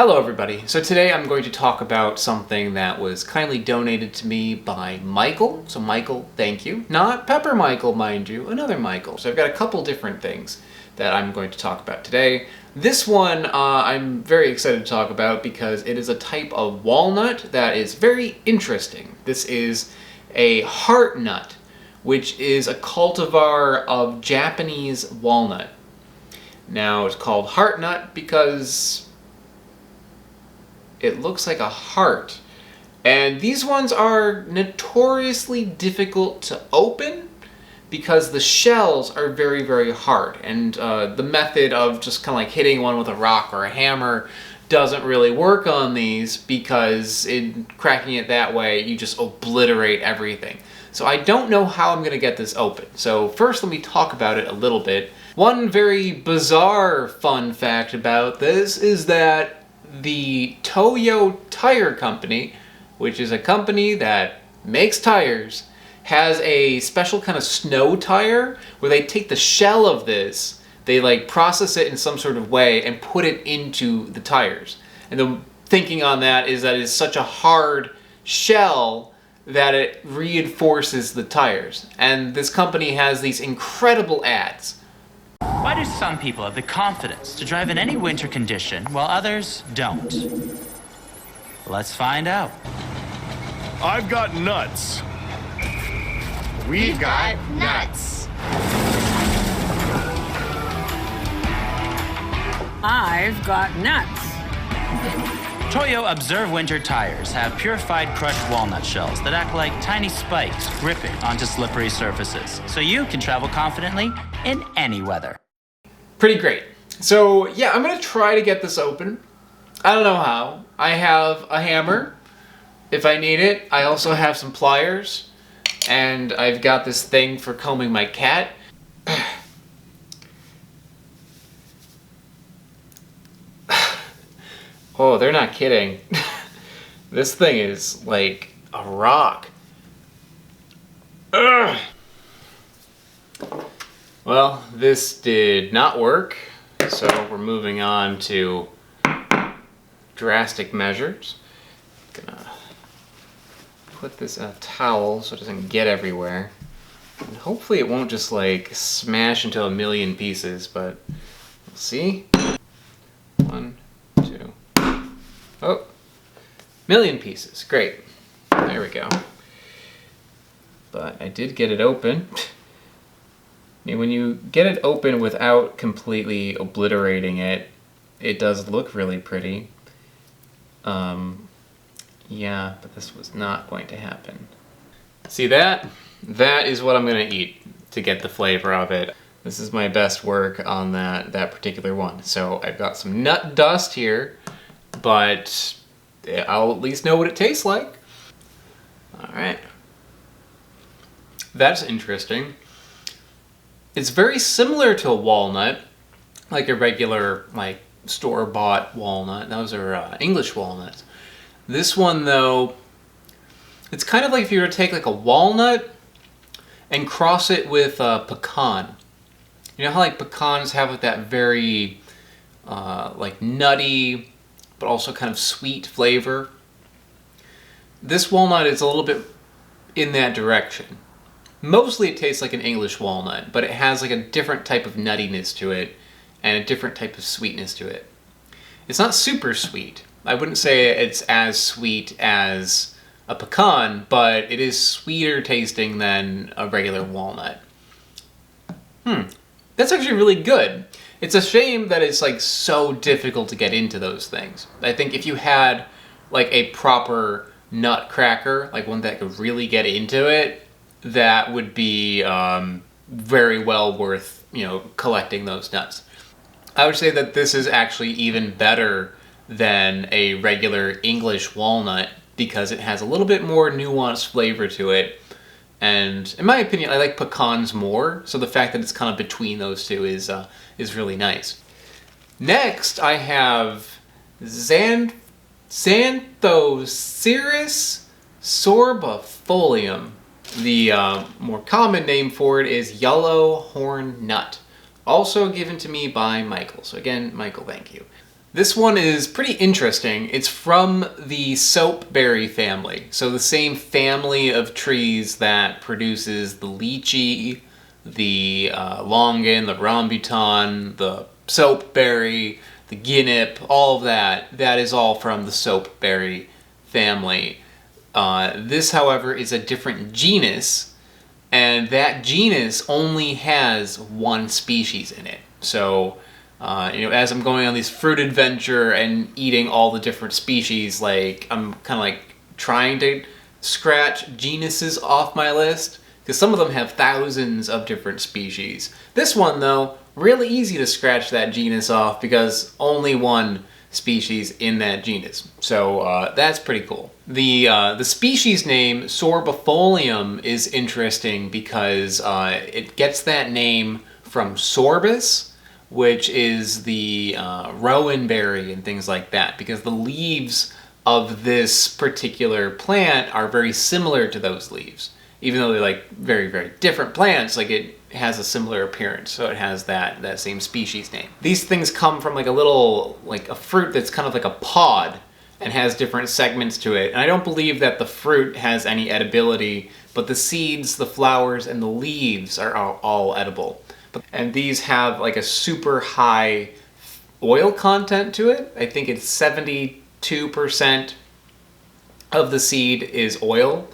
Hello everybody. So today I'm going to talk about something that was kindly donated to me by Michael. So Michael, thank you. Not Pepper Michael, mind you, another Michael. So I've got a couple different things that I'm going to talk about today. This one I'm very excited to talk about because it is a type of walnut that is very interesting. This is a HEARTNUT, which is a cultivar of Japanese walnut. Now it's called HEARTNUT because it looks like a heart. And these ones are notoriously difficult to open because the shells are very, very hard. And the method of just kind of like hitting one with a rock or a hammer doesn't really work on these because in cracking it that way, you just obliterate everything. So I don't know how I'm gonna get this open. So first let me talk about it a little bit. One very bizarre fun fact about this is that the Toyo Tire Company, which is a company that makes tires, has a special kind of snow tire where they take the shell of this, they like process it in some sort of way and put it into the tires. And the thinking on that is that it's such a hard shell that it reinforces the tires. And this company has these incredible ads. Why do some people have the confidence to drive in any winter condition while others don't? Let's find out. I've got nuts. We've got nuts. I've got nuts. Toyo Observe Winter tires have purified crushed walnut shells that act like tiny spikes gripping onto slippery surfaces, so you can travel confidently in any weather. Pretty great. So yeah, I'm gonna try to get this open. I don't know how. I have a hammer if I need it. I also have some pliers, and I've got this thing for combing my cat. Oh, they're not kidding. This thing is like a rock. Ugh. Well, this did not work, so we're moving on to drastic measures. Gonna put this in a towel so it doesn't get everywhere. And hopefully it won't just like smash into a million pieces, but we'll see. 1, 2. Oh, million pieces. Great. There we go. But I did get it open. I mean, when you get it open without completely obliterating it, it does look really pretty. Yeah, but this was not going to happen. See that? That is what I'm gonna eat to get the flavor of it. This is my best work on that particular one. So I've got some nut dust here, but I'll at least know what it tastes like. All right. That's interesting. It's very similar to a walnut, like a regular like store-bought walnut. Those are English walnuts. This one though, it's kind of like if you were to take like a walnut and cross it with a pecan. You know how like pecans have that very like nutty, but also kind of sweet flavor? This walnut is a little bit in that direction. Mostly it tastes like an English walnut, but it has like a different type of nuttiness to it and a different type of sweetness to it. It's not super sweet. I wouldn't say it's as sweet as a pecan, but it is sweeter tasting than a regular walnut. That's actually really good. It's a shame that it's like so difficult to get into those things. I think if you had like a proper nut cracker, like one that could really get into it, that would be very well worth, collecting those nuts. I would say that this is actually even better than a regular English walnut because it has a little bit more nuanced flavor to it. And in my opinion, I like pecans more, so the fact that it's kind of between those two is really nice. Next, I have Xanthocereus sorbifolium. The more common name for it is yellow horn nut, also given to me by Michael. So again, Michael, thank you. This one is pretty interesting. It's from the soapberry family. So the same family of trees that produces the lychee, the longan, the rambutan, the soapberry, the guinep, all of that. That is all from the soapberry family. This, however, is a different genus, and that genus only has one species in it. So, as I'm going on this fruit adventure and eating all the different species, like, I'm kind of like trying to scratch genuses off my list, because some of them have thousands of different species. This one, though, really easy to scratch that genus off because only one species in that genus. So that's pretty cool. The species name Sorbifolium is interesting because it gets that name from sorbus, which is the rowan berry and things like that, because the leaves of this particular plant are very similar to those leaves. Even though they're like very, very different plants, like it has a similar appearance, so it has that same species name. These things come from like a fruit that's kind of like a pod and has different segments to it. And I don't believe that the fruit has any edibility, but the seeds, the flowers, and the leaves are all edible. And these have like a super high oil content to it. I think it's 72% of the seed is oil.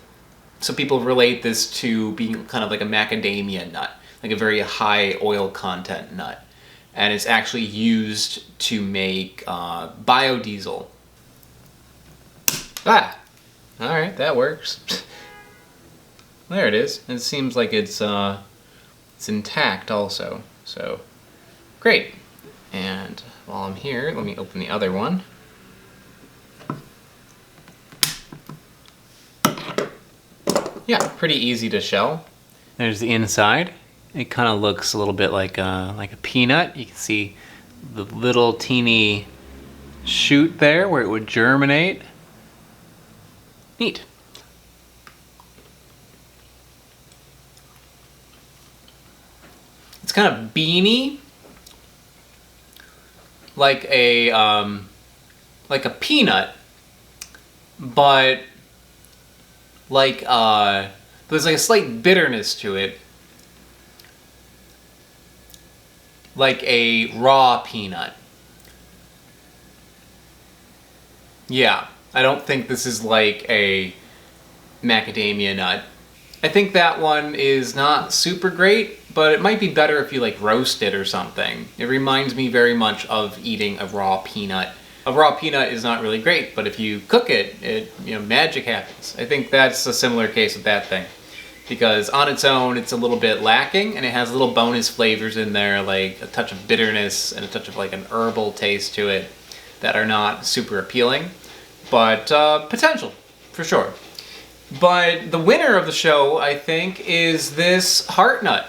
So people relate this to being kind of like a macadamia nut, like a very high oil content nut. And it's actually used to make biodiesel. Ah, all right, that works. There it is. It seems like it's intact also, so great. And while I'm here, let me open the other one. Yeah, pretty easy to shell. There's the inside. It kind of looks a little bit like a peanut. You can see the little teeny shoot there where it would germinate. Neat. It's kind of beany, like a peanut, but there's like a slight bitterness to it, like a raw peanut. Yeah, I don't think this is like a macadamia nut. I think that one is not super great, but it might be better if you like roast it or something. It reminds me very much of eating a raw peanut. A raw peanut is not really great, but if you cook it, magic happens. I think that's a similar case with that thing. Because on its own, it's a little bit lacking, and it has little bonus flavors in there, like a touch of bitterness and a touch of like an herbal taste to it that are not super appealing, but potential, for sure. But the winner of the show, I think, is this HEARTNUT.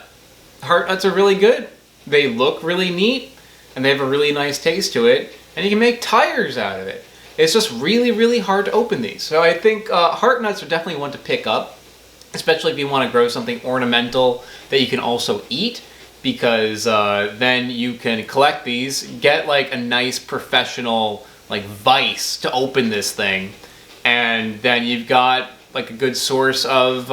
HEARTNUTs are really good. They look really neat, and they have a really nice taste to it, and you can make tires out of it. It's just really, really hard to open these. So I think HEARTNUTs are definitely one to pick up, especially if you want to grow something ornamental that you can also eat, because then you can collect these, get like a nice professional like vise to open this thing, and then you've got like a good source of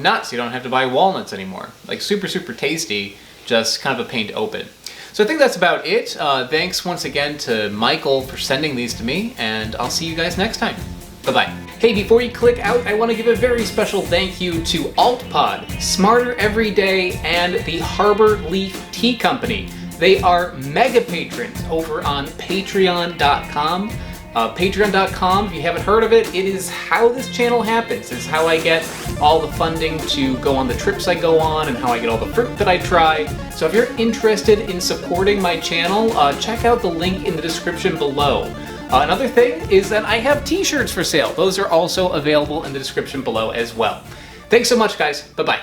nuts. You don't have to buy walnuts anymore. Like super, super tasty, just kind of a pain to open. So I think that's about it. Thanks once again to Michael for sending these to me, and I'll see you guys next time. Bye-bye. Hey, before you click out, I want to give a very special thank you to AltPod, Smarter Every Day, and the Harbor Leaf Tea Company. They are mega patrons over on Patreon.com. Patreon.com, if you haven't heard of it, it is how this channel happens. It's how I get all the funding to go on the trips I go on and how I get all the fruit that I try. So if you're interested in supporting my channel, check out the link in the description below. Another thing is that I have t-shirts for sale. Those are also available in the description below as well. Thanks so much, guys. Bye-bye.